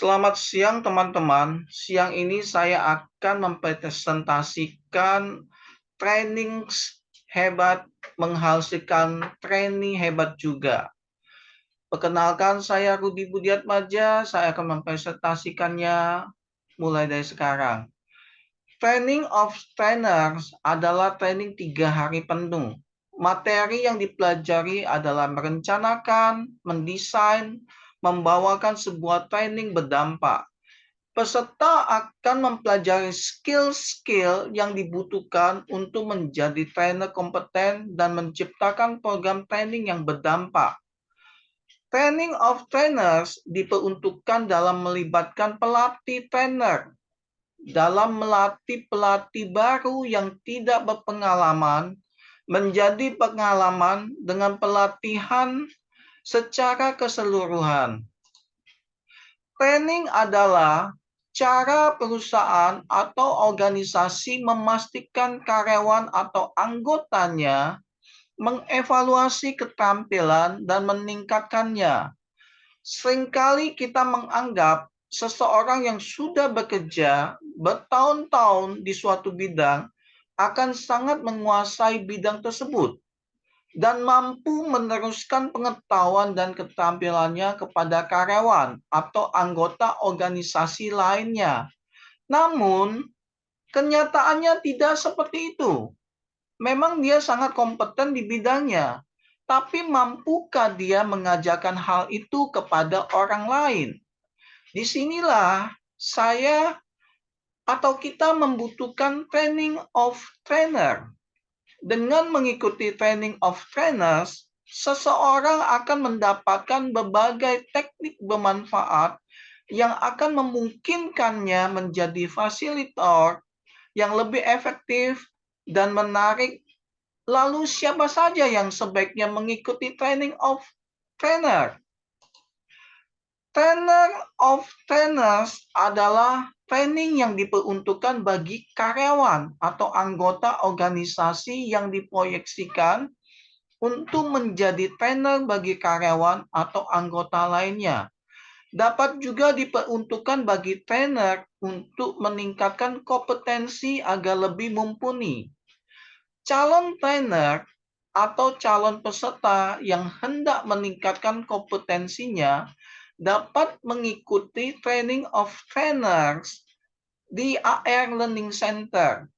Selamat siang teman-teman. Siang ini saya akan mempresentasikan training hebat menghasilkan training hebat juga. Perkenalkan, saya Rudi Budiatmaja. Saya akan mempresentasikannya mulai dari sekarang. Training of trainers adalah training 3 hari penuh. Materi yang dipelajari adalah merencanakan, mendesain, membawakan sebuah training berdampak. Peserta akan mempelajari skill-skill yang dibutuhkan untuk menjadi trainer kompeten dan menciptakan program training yang berdampak. Training of trainers diperuntukkan dalam melibatkan pelatih trainer, dalam melatih pelatih baru yang tidak berpengalaman menjadi pengalaman dengan pelatihan secara keseluruhan. Training adalah cara perusahaan atau organisasi memastikan karyawan atau anggotanya mengevaluasi keterampilan dan meningkatkannya. Seringkali kita menganggap seseorang yang sudah bekerja bertahun-tahun di suatu bidang akan sangat menguasai bidang tersebut dan mampu meneruskan pengetahuan dan keterampilannya kepada karyawan atau anggota organisasi lainnya. Namun, kenyataannya tidak seperti itu. Memang dia sangat kompeten di bidangnya, tapi mampukah dia mengajarkan hal itu kepada orang lain? Disinilah saya atau kita membutuhkan training of trainer. Dengan mengikuti training of trainers, seseorang akan mendapatkan berbagai teknik bermanfaat yang akan memungkinkannya menjadi fasilitator yang lebih efektif dan menarik. Lalu siapa saja yang sebaiknya mengikuti training of trainer? Trainer of trainers adalah training yang diperuntukkan bagi karyawan atau anggota organisasi yang diproyeksikan untuk menjadi trainer bagi karyawan atau anggota lainnya. Dapat juga diperuntukkan bagi trainer untuk meningkatkan kompetensi agar lebih mumpuni. Calon trainer atau calon peserta yang hendak meningkatkan kompetensinya dapat mengikuti training of trainers di AR Learning Center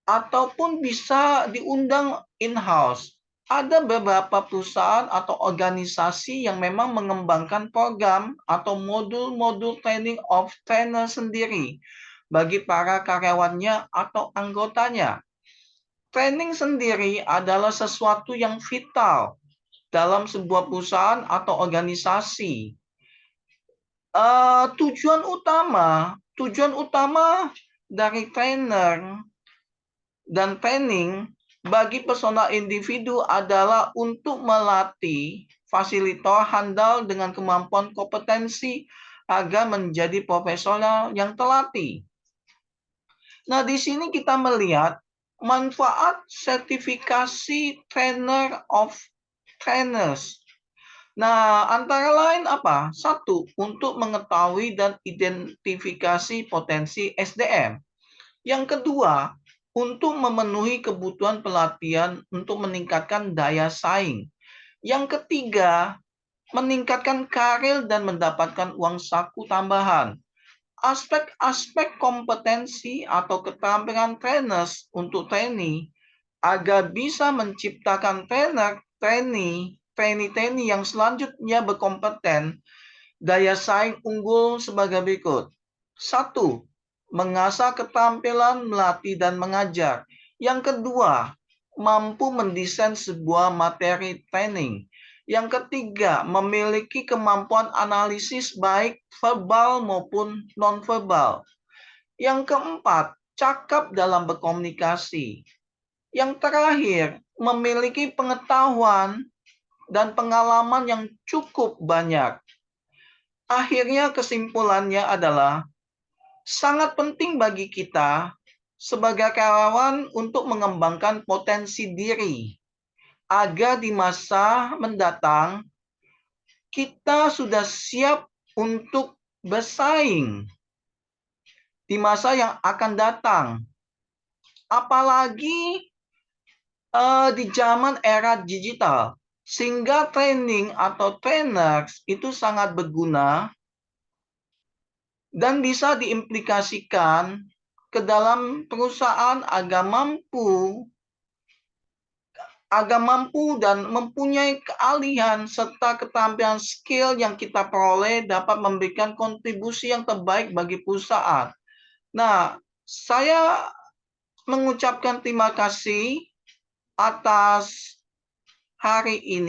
ataupun bisa diundang in-house. Ada beberapa perusahaan atau organisasi yang memang mengembangkan program atau modul-modul training of trainer sendiri bagi para karyawannya atau anggotanya. Training sendiri adalah sesuatu yang vital dalam sebuah perusahaan atau organisasi. Tujuan utama dari trainer dan training bagi personal individu adalah untuk melatih fasilitator handal dengan kemampuan kompetensi agar menjadi profesional yang terlatih. Nah, di sini kita melihat manfaat sertifikasi trainer of trainers. Nah, antara lain apa? Satu, untuk mengetahui dan identifikasi potensi SDM. Yang kedua, untuk memenuhi kebutuhan pelatihan untuk meningkatkan daya saing. Yang ketiga, meningkatkan karir dan mendapatkan uang saku tambahan. Aspek-aspek kompetensi atau keterampilan trainers untuk trainee agar bisa menciptakan trainee yang selanjutnya berkompeten, daya saing unggul sebagai berikut. 1. Mengasah keterampilan melatih dan mengajar. Yang kedua, mampu mendesain sebuah materi training. Yang ketiga, memiliki kemampuan analisis baik verbal maupun nonverbal. Yang keempat, cakap dalam berkomunikasi. Yang terakhir, memiliki pengetahuan dan pengalaman yang cukup banyak. Akhirnya kesimpulannya adalah sangat penting bagi kita sebagai karyawan untuk mengembangkan potensi diri agar di masa mendatang kita sudah siap untuk bersaing di masa yang akan datang. Apalagi di zaman era digital, sehingga training atau trainers itu sangat berguna dan bisa diimplikasikan ke dalam perusahaan agar mampu dan mempunyai keahlian serta keterampilan skill yang kita peroleh dapat memberikan kontribusi yang terbaik bagi perusahaan. Nah, saya mengucapkan terima kasih atas hari ini.